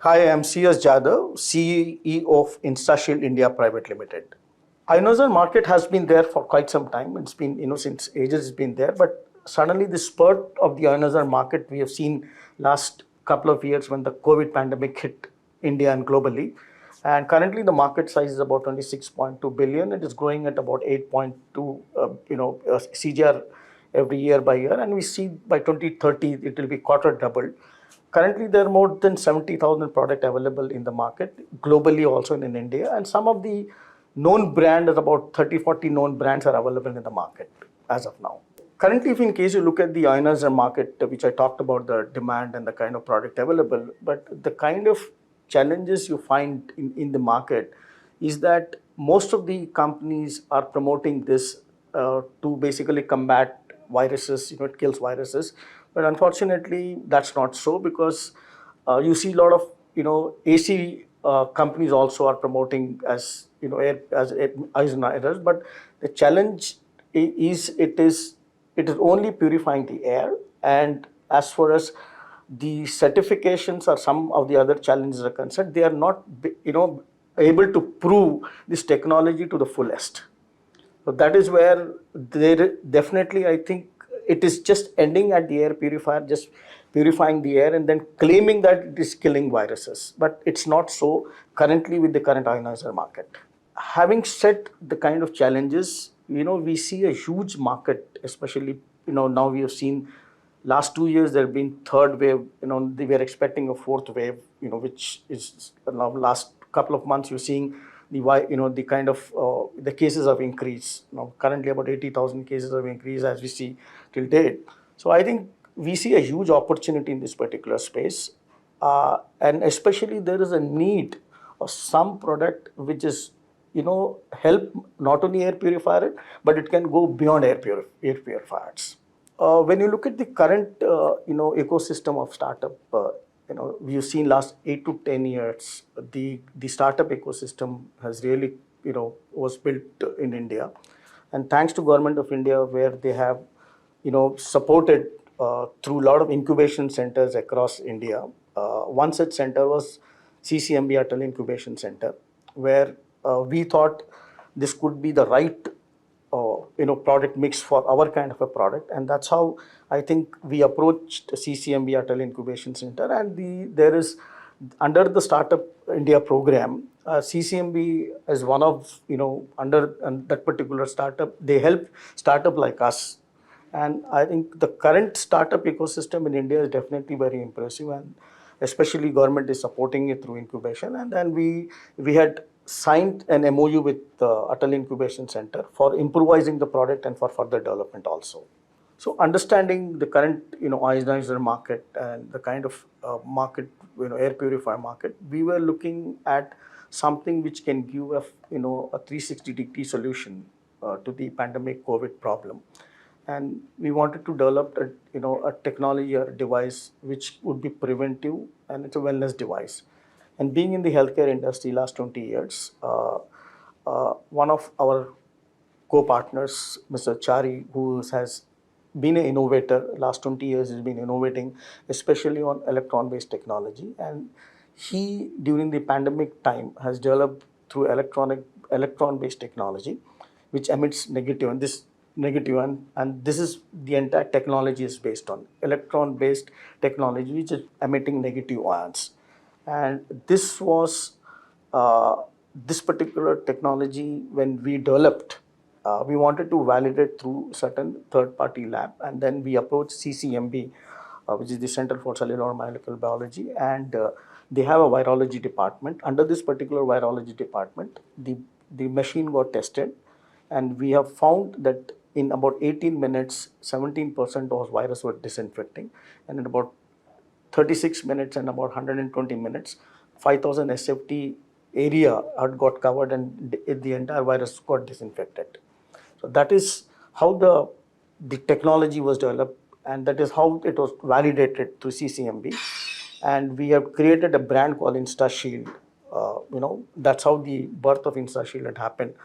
Hi, I'm C.S. Jadhav, CEO of InstaShield India Private Limited. Ionizers market has been there for quite some time. It's been, since ages it's been there. But suddenly the spurt of the ionizer market we have seen last couple of years when the COVID pandemic hit India and globally. And currently the market size is about 26.2 billion. It is growing at about 8.2, CGR every year by year. And we see by 2030 it will be quarter doubled. Currently, there are more than 70,000 products available in the market, globally also in India. And some of the known brands, about 30, 40 known brands are available in the market as of now. Currently, if in case you look at the ionizer market, which I talked about the demand and the kind of product available, but the kind of challenges you find in the market is that most of the companies are promoting this to basically combat viruses, it kills viruses. But unfortunately, that's not so because you see a lot of, AC companies also are promoting as, air, as ionizers. But the challenge is it is only purifying the air. And as far as the certifications or some of the other challenges are concerned, they are not, able to prove this technology to the fullest. So that is where there definitely, I think it is just ending at the air purifier, just purifying the air and then claiming that it is killing viruses. But it's not so currently with the current ionizer market. Having said the kind of challenges, we see a huge market, especially, now we have seen last 2 years there have been third wave, we were expecting a fourth wave, which is now last couple of months you're seeing the kind of the cases have increased. Currently about 80,000 cases have increased as we see till date. So I think we see a huge opportunity in this particular space, and especially there is a need of some product which is help not only air purifier but it can go beyond air purifiers. When you look at the current ecosystem of startup, we've seen last 8 to 10 years the startup ecosystem has really was built in India, and thanks to Government of India where they have supported through a lot of incubation centers across India. One such center was CCMB Atal Incubation Center, where we thought this could be the right product mix for our kind of a product, and that's how I think we approached CCMB Atal Incubation Center. And there is under the Startup India program, CCMB is one of under that particular startup. They help startup like us, and I think the current startup ecosystem in India is definitely very impressive, and especially government is supporting it through incubation. And then we had signed an MOU with Atal Incubation Center for improvising the product and for further development also. So understanding the current ionizer market and the kind of market, air purifier market, we were looking at something which can give a 360-degree solution to the pandemic COVID problem. And we wanted to develop a technology or a device which would be preventive, and it's a wellness device. And being in the healthcare industry last 20 years, one of our co-partners, Mr. Chari, who has been an innovator, last 20 years has been innovating, especially on electron-based technology. And he, during the pandemic time, has developed through electron-based technology, which emits negative, and this is the entire technology is based on electron-based technology, which is emitting negative ions. And this was this particular technology when we developed, we wanted to validate through certain third-party lab, and then we approached CCMB, which is the Center for Cellular Molecular Biology, and they have a virology department. Under this particular virology department, the machine got tested, and we have found that in about 18 minutes, 17% of virus were disinfecting, and in about 36 minutes and about 120 minutes, 5,000 SFT area had got covered and the entire virus got disinfected. So that is how the technology was developed, and that is how it was validated through CCMB. And we have created a brand called InstaShield. That's how the birth of InstaShield had happened,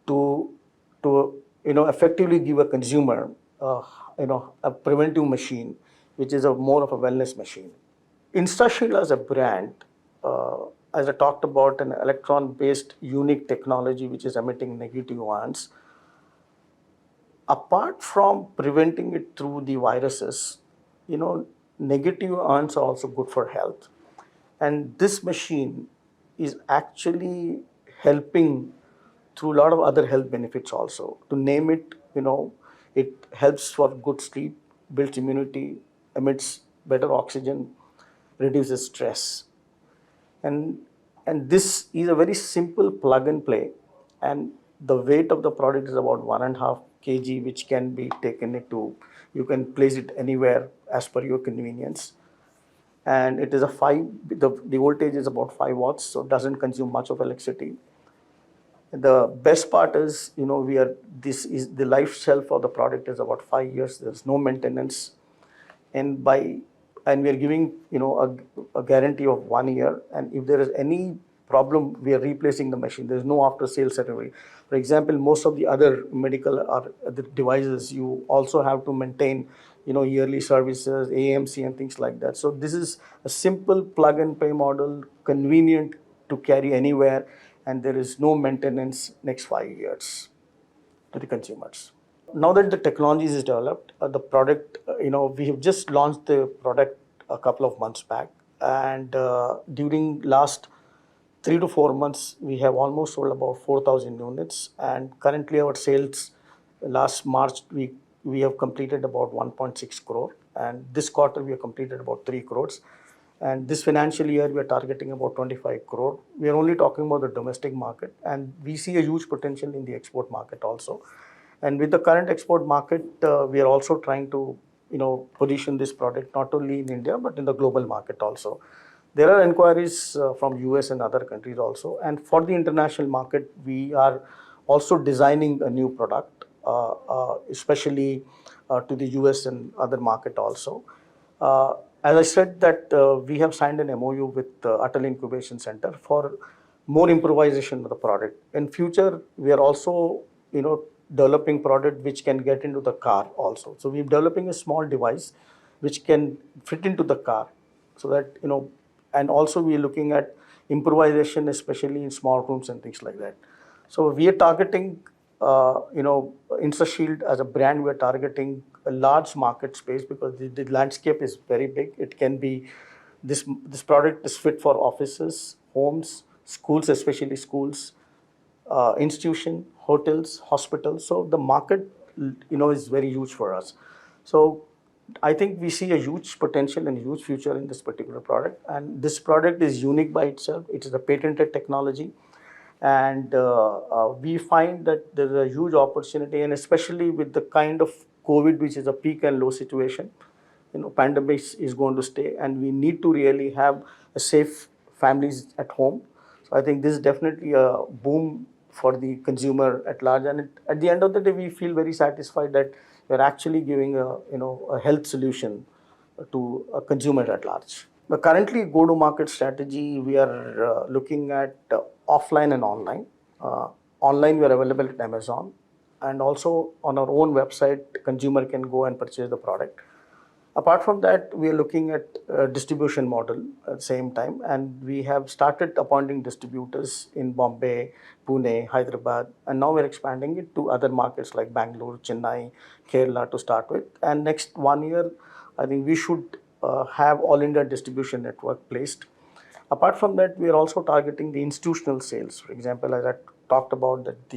to effectively give a consumer a preventive machine which is more of a wellness machine. InstaShield as a brand as I talked about, an electron-based unique technology which is emitting negative ions. Apart from preventing it through the viruses, negative ions are also good for health. And this machine is actually helping through a lot of other health benefits also. To name it, it helps for good sleep, builds immunity, emits better oxygen, reduces stress. And and this is a very simple plug and play, and the weight of the product is about 1.5 kg, which can be taken into, you can place it anywhere as per your convenience. And it is a the voltage is about 5 watts, so it doesn't consume much of electricity. The best part is, this is the life shelf of the product is about 5 years. There's no maintenance, and we are giving, a guarantee of 1 year. And if there is any problem, we are replacing the machine. There's no after sales service. For example, most of the other medical or the devices, you also have to maintain, yearly services, AMC and things like that. So this is a simple plug and play model, convenient to carry anywhere, and there is no maintenance next 5 years to the consumers. Now that the technology is developed, the product, we have just launched the product a couple of months back, and during last 3 to 4 months, we have almost sold about 4,000 units, and currently our sales last March we have completed about 1.6 crore, and this quarter we have completed about 3 crores. And this financial year, we are targeting about 25 crore. We are only talking about the domestic market, and we see a huge potential in the export market also. And with the current export market, we are also trying to, position this product not only in India, but in the global market also. There are inquiries from US and other countries also. And for the international market, we are also designing a new product, especially to the US and other market also. As I said that we have signed an MOU with Atal Incubation Center for more improvisation of the product. In future, we are also, developing product which can get into the car also. So we're developing a small device which can fit into the car, so that, and also we're looking at improvisation, especially in small rooms and things like that. So we are targeting, InstaShield as a brand, we are targeting a large market space because the landscape is very big. It can be, this product is fit for offices, homes, schools, especially schools, institution, hotels, hospitals. So the market, is very huge for us. So I think we see a huge potential and huge future in this particular product. And this product is unique by itself. It is a patented technology. And we find that there's a huge opportunity, and especially with the kind of COVID, which is a peak and low situation, pandemic is going to stay, and we need to really have a safe families at home. So I think this is definitely a boom for the consumer at large. And at the end of the day, we feel very satisfied that we're actually giving a health solution to a consumer at large. But currently, go-to-market strategy, we are looking at offline and online. Online, we are available at Amazon, and also on our own website, consumer can go and purchase the product. Apart from that, we are looking at a distribution model at the same time, and we have started appointing distributors in Bombay, Pune, Hyderabad, and now we're expanding it to other markets like Bangalore, Chennai, Kerala to start with. And next 1 year, I think we should have all India distribution network placed. Apart from that, we are also targeting the institutional sales. For example, as I talked about, that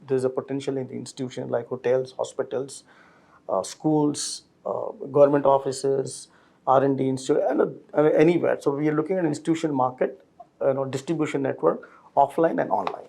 there's a potential in the institution like hotels, hospitals, schools, government offices, R&D institute, and anywhere. So we are looking at institutional market, distribution network, offline and online.